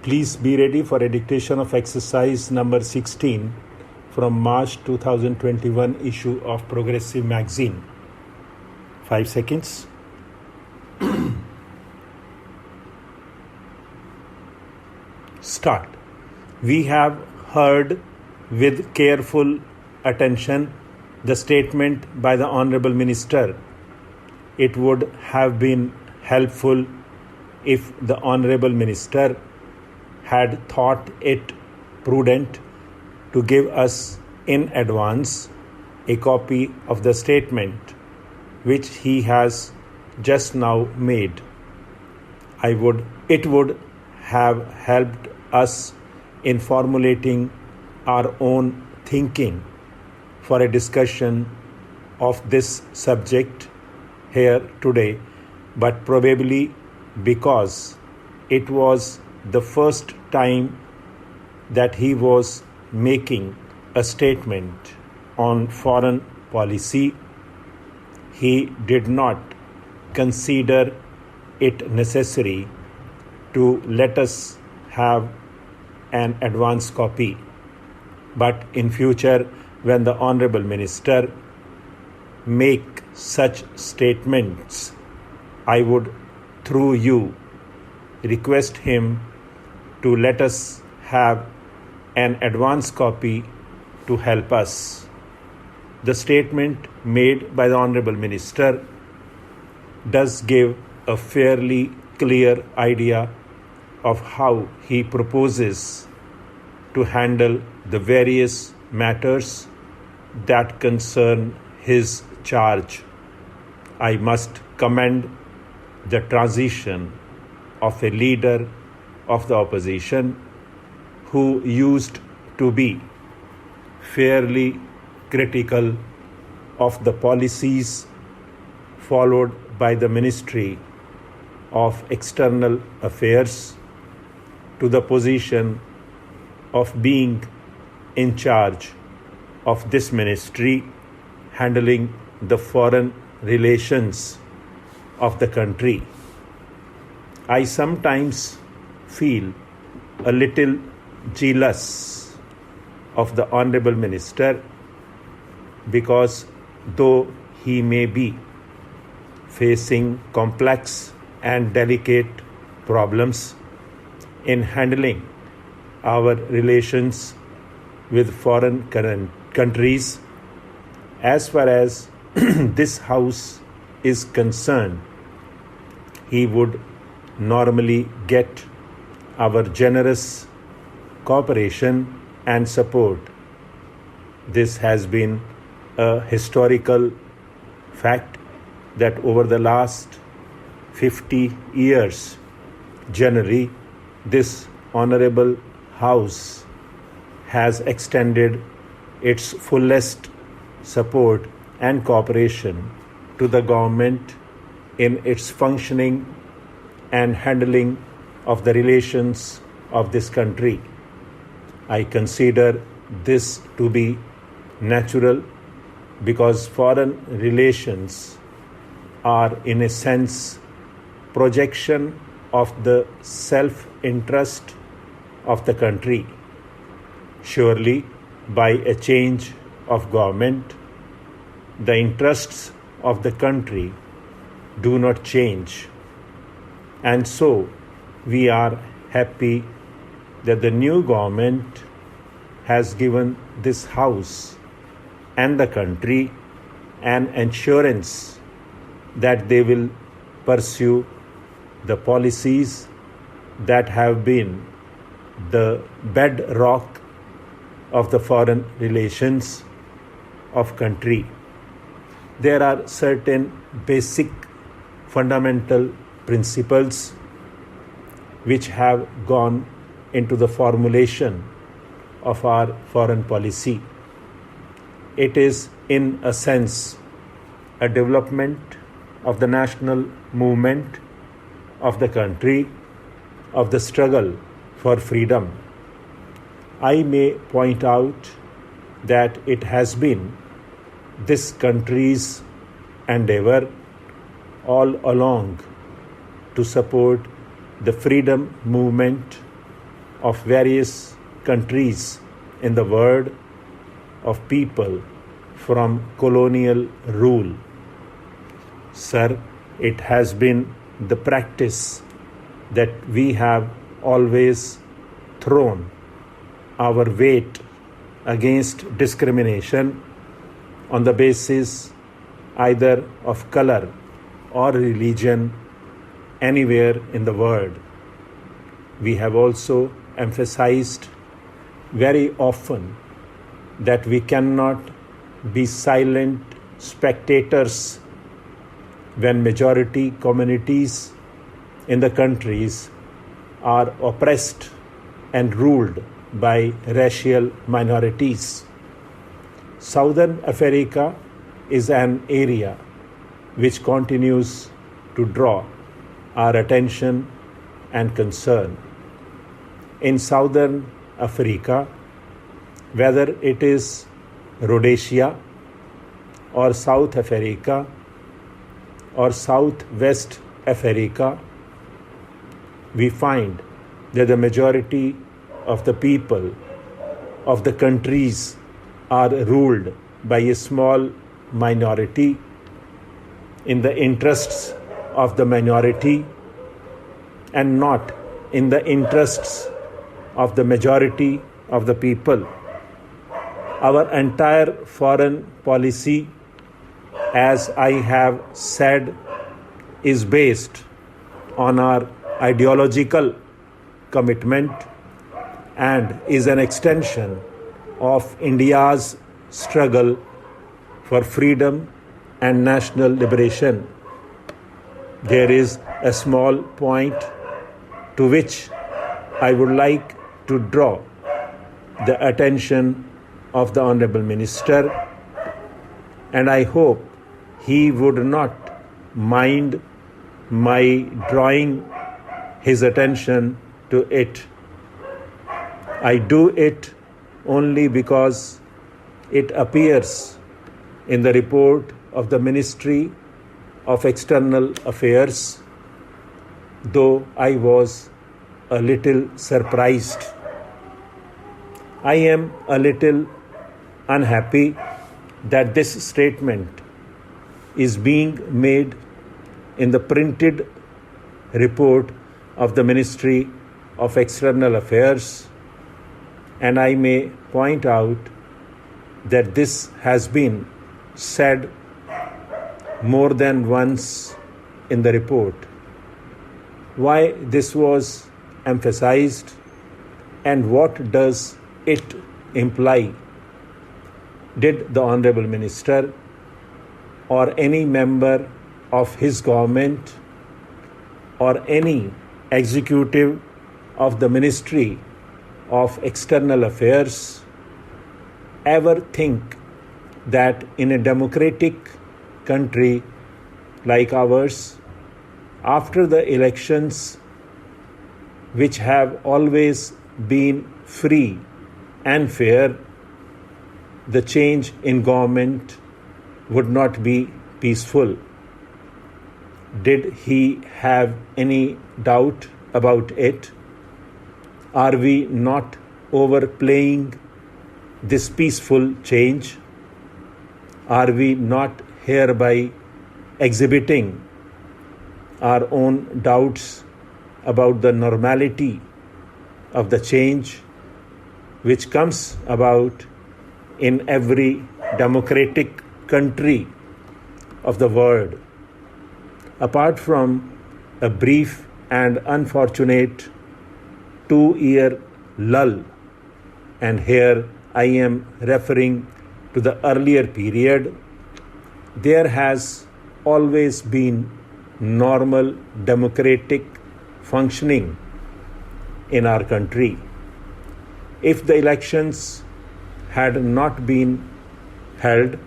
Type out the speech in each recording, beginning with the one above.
Please be ready for a dictation of exercise number 16 from March 2021 issue of Progressive magazine. 5 seconds. Start. We have heard with careful attention the statement by the Honorable Minister. It would have been helpful if the Honorable Minister had thought it prudent to give us in advance a copy of the statement which he has just now made. It would have helped us in formulating our own thinking for a discussion of this subject here today, but probably because it was the first time that he was making a statement on foreign policy, he did not consider it necessary to let us have an advance copy. But in future, when the Honorable Minister make such statements, I would, through you, request him to let us have an advance copy to help us. The statement made by the Honorable Minister does give a fairly clear idea of how he proposes to handle the various matters that concern his charge. I must commend the transition of a leader of the opposition who used to be fairly critical of the policies followed by the Ministry of External Affairs to the position of being in charge of this ministry handling the foreign relations of the country. I sometimes feel a little jealous of the Honorable Minister because though he may be facing complex and delicate problems in handling our relations with foreign countries, as far as this House is concerned, he would normally get our generous cooperation and support. This has been a historical fact that over the last 50 years, generally, this Honorable House has extended its fullest support and cooperation to the government in its functioning and handling of the relations of this country. I consider this to be natural because foreign relations are in a sense projection of the self-interest of the country. Surely, by a change of government, the interests of the country do not change. And so, we are happy that the new government has given this House and the country an assurance that they will pursue the policies that have been the bedrock of the foreign relations of country. There are certain basic fundamental principles which have gone into the formulation of our foreign policy. It is, in a sense, a development of the national movement of the country, of the struggle for freedom. I may point out that it has been this country's endeavor all along to support the freedom movement of various countries in the world of people from colonial rule. Sir, it has been the practice that we have always thrown our weight against discrimination on the basis either of color or religion anywhere in the world. We have also emphasized very often that we cannot be silent spectators when majority communities in the countries are oppressed and ruled by racial minorities. Southern Africa is an area which continues to draw our attention and concern. In Southern Africa, whether it is Rhodesia or South Africa or Southwest Africa, we find that the majority of the people of the countries are ruled by a small minority in the interests of the minority and not in the interests of the majority of the people. Our entire foreign policy, as I have said, is based on our ideological commitment and is an extension of India's struggle for freedom and national liberation. There is a small point to which I would like to draw the attention of the Honorable Minister, and I hope he would not mind my drawing his attention to it. I do it only because it appears in the report of the Ministry of External Affairs, though I was a little surprised. I am a little unhappy that this statement is being made in the printed report of the Ministry of External Affairs, and I may point out that this has been said more than once in the report. Why this was emphasized and what does it imply? Did the Honorable Minister or any member of his government or any executive of the Ministry of External Affairs ever think that in a democratic country like ours, after the elections, which have always been free and fair, the change in government would not be peaceful? Did he have any doubt about it? Are we not overplaying this peaceful change? Are we not hereby exhibiting our own doubts about the normality of the change which comes about in every democratic country of the world? Apart from a brief and unfortunate 2-year lull, and here I am referring to the earlier period, there has always been normal democratic functioning in our country. If the elections had not been held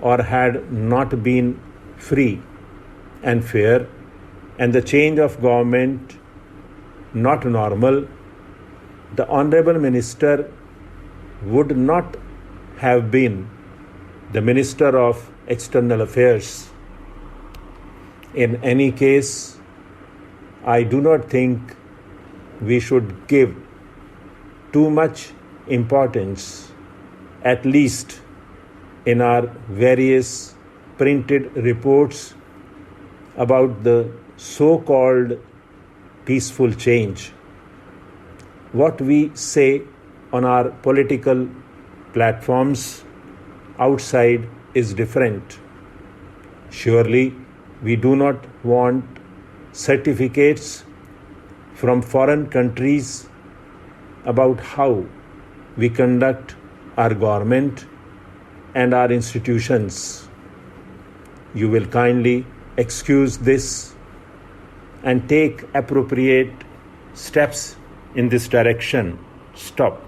or had not been free and fair, and the change of government not normal, the Honorable Minister would not have been the Minister of External Affairs. In any case, I do not think we should give too much importance, at least in our various printed reports about the so-called peaceful change. What we say on our political platforms outside is different. Surely, we do not want certificates from foreign countries about how we conduct our government and our institutions. You will kindly excuse this and take appropriate steps in this direction. Stop.